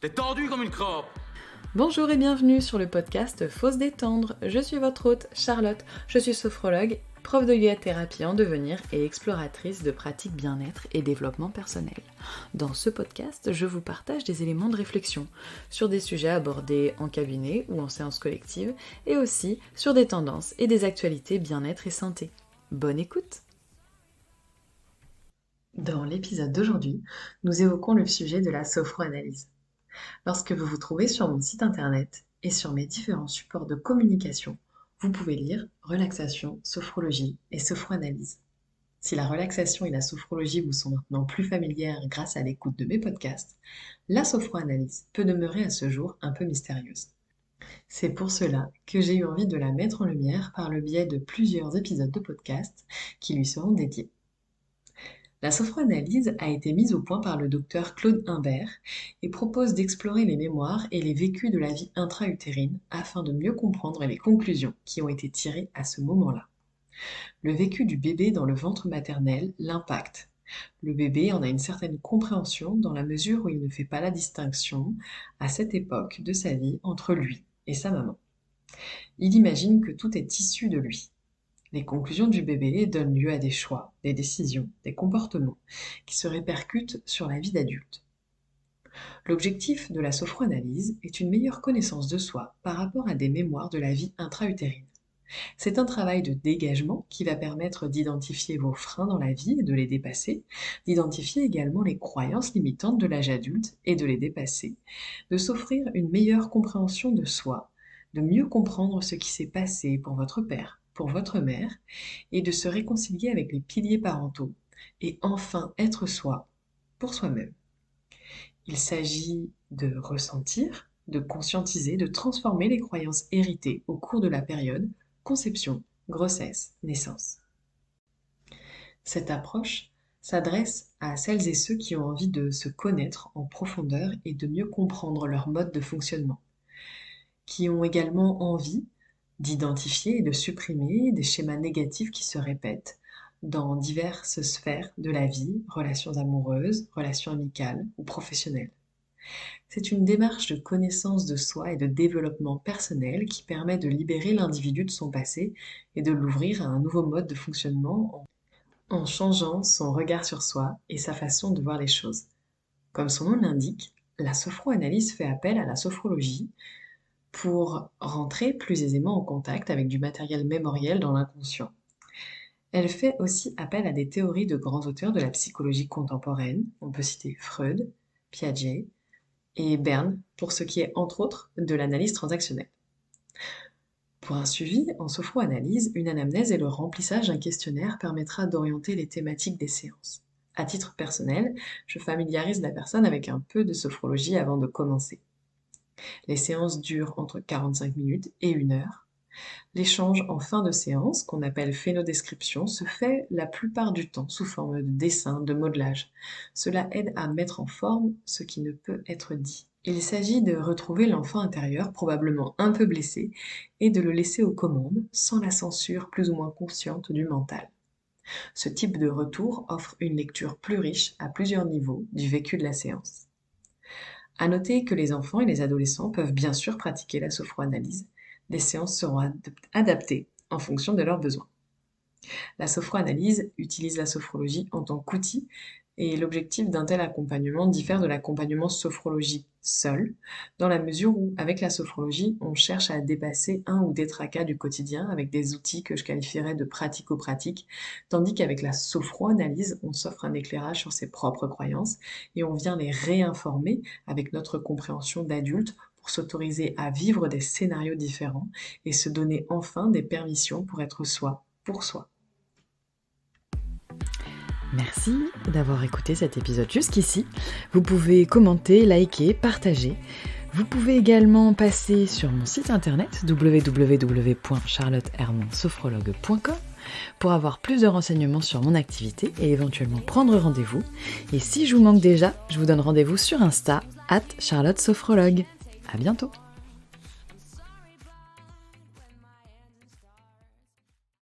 T'es tendu comme une crabe. Bonjour et bienvenue sur le podcast Faut se détendre. Je suis votre hôte Charlotte, je suis sophrologue, prof de yoga-thérapie en devenir et exploratrice de pratiques bien-être et développement personnel. Dans ce podcast, je vous partage des éléments de réflexion sur des sujets abordés en cabinet ou en séance collective et aussi sur des tendances et des actualités bien-être et santé. Bonne écoute! Dans l'épisode d'aujourd'hui, nous évoquons le sujet de la sophroanalyse. Lorsque vous vous trouvez sur mon site internet et sur mes différents supports de communication, vous pouvez lire relaxation, sophrologie et sophroanalyse. Si la relaxation et la sophrologie vous sont maintenant plus familières grâce à l'écoute de mes podcasts, la sophroanalyse peut demeurer à ce jour un peu mystérieuse. C'est pour cela que j'ai eu envie de la mettre en lumière par le biais de plusieurs épisodes de podcast qui lui seront dédiés. La sophroanalyse a été mise au point par le docteur Claude Imbert et propose d'explorer les mémoires et les vécus de la vie intra-utérine afin de mieux comprendre les conclusions qui ont été tirées à ce moment-là. Le vécu du bébé dans le ventre maternel l'impacte. Le bébé en a une certaine compréhension dans la mesure où il ne fait pas la distinction, à cette époque de sa vie, entre lui et sa maman. Il imagine que tout est issu de lui. Les conclusions du bébé donnent lieu à des choix, des décisions, des comportements qui se répercutent sur la vie d'adulte. L'objectif de la sophroanalyse est une meilleure connaissance de soi par rapport à des mémoires de la vie intra-utérine. C'est un travail de dégagement qui va permettre d'identifier vos freins dans la vie et de les dépasser, d'identifier également les croyances limitantes de l'âge adulte et de les dépasser, de s'offrir une meilleure compréhension de soi, de mieux comprendre ce qui s'est passé pour votre père, pour votre mère, et de se réconcilier avec les piliers parentaux, et enfin être soi, pour soi-même. Il s'agit de ressentir, de conscientiser, de transformer les croyances héritées au cours de la période conception, grossesse, naissance. Cette approche s'adresse à celles et ceux qui ont envie de se connaître en profondeur et de mieux comprendre leur mode de fonctionnement, qui ont également envie d'identifier et de supprimer des schémas négatifs qui se répètent dans diverses sphères de la vie, relations amoureuses, relations amicales ou professionnelles. C'est une démarche de connaissance de soi et de développement personnel qui permet de libérer l'individu de son passé et de l'ouvrir à un nouveau mode de fonctionnement en changeant son regard sur soi et sa façon de voir les choses. Comme son nom l'indique, la sophroanalyse fait appel à la sophrologie pour rentrer plus aisément en contact avec du matériel mémoriel dans l'inconscient. Elle fait aussi appel à des théories de grands auteurs de la psychologie contemporaine, on peut citer Freud, Piaget et Berne, pour ce qui est entre autres de l'analyse transactionnelle. Pour un suivi en sophroanalyse, une anamnèse et le remplissage d'un questionnaire permettra d'orienter les thématiques des séances. À titre personnel, je familiarise la personne avec un peu de sophrologie avant de commencer. Les séances durent entre 45 minutes et 1 heure. L'échange en fin de séance, qu'on appelle phénodescription, se fait la plupart du temps sous forme de dessin, de modelage. Cela aide à mettre en forme ce qui ne peut être dit. Il s'agit de retrouver l'enfant intérieur, probablement un peu blessé, et de le laisser aux commandes, sans la censure plus ou moins consciente du mental. Ce type de retour offre une lecture plus riche à plusieurs niveaux du vécu de la séance. À noter que les enfants et les adolescents peuvent bien sûr pratiquer la sophroanalyse. Les séances seront adaptées en fonction de leurs besoins. La sophroanalyse utilise la sophrologie en tant qu'outil et l'objectif d'un tel accompagnement diffère de l'accompagnement sophrologie seul, dans la mesure où, avec la sophrologie, on cherche à dépasser un ou des tracas du quotidien avec des outils que je qualifierais de pratico-pratiques, tandis qu'avec la sophroanalyse, on s'offre un éclairage sur ses propres croyances et on vient les réinformer avec notre compréhension d'adulte pour s'autoriser à vivre des scénarios différents et se donner enfin des permissions pour être soi, pour soi. Merci d'avoir écouté cet épisode jusqu'ici. Vous pouvez commenter, liker, partager. Vous pouvez également passer sur mon site internet www.charlottehermansophrologue.com pour avoir plus de renseignements sur mon activité et éventuellement prendre rendez-vous. Et si je vous manque déjà, je vous donne rendez-vous sur Insta @charlottesophrologue. À bientôt.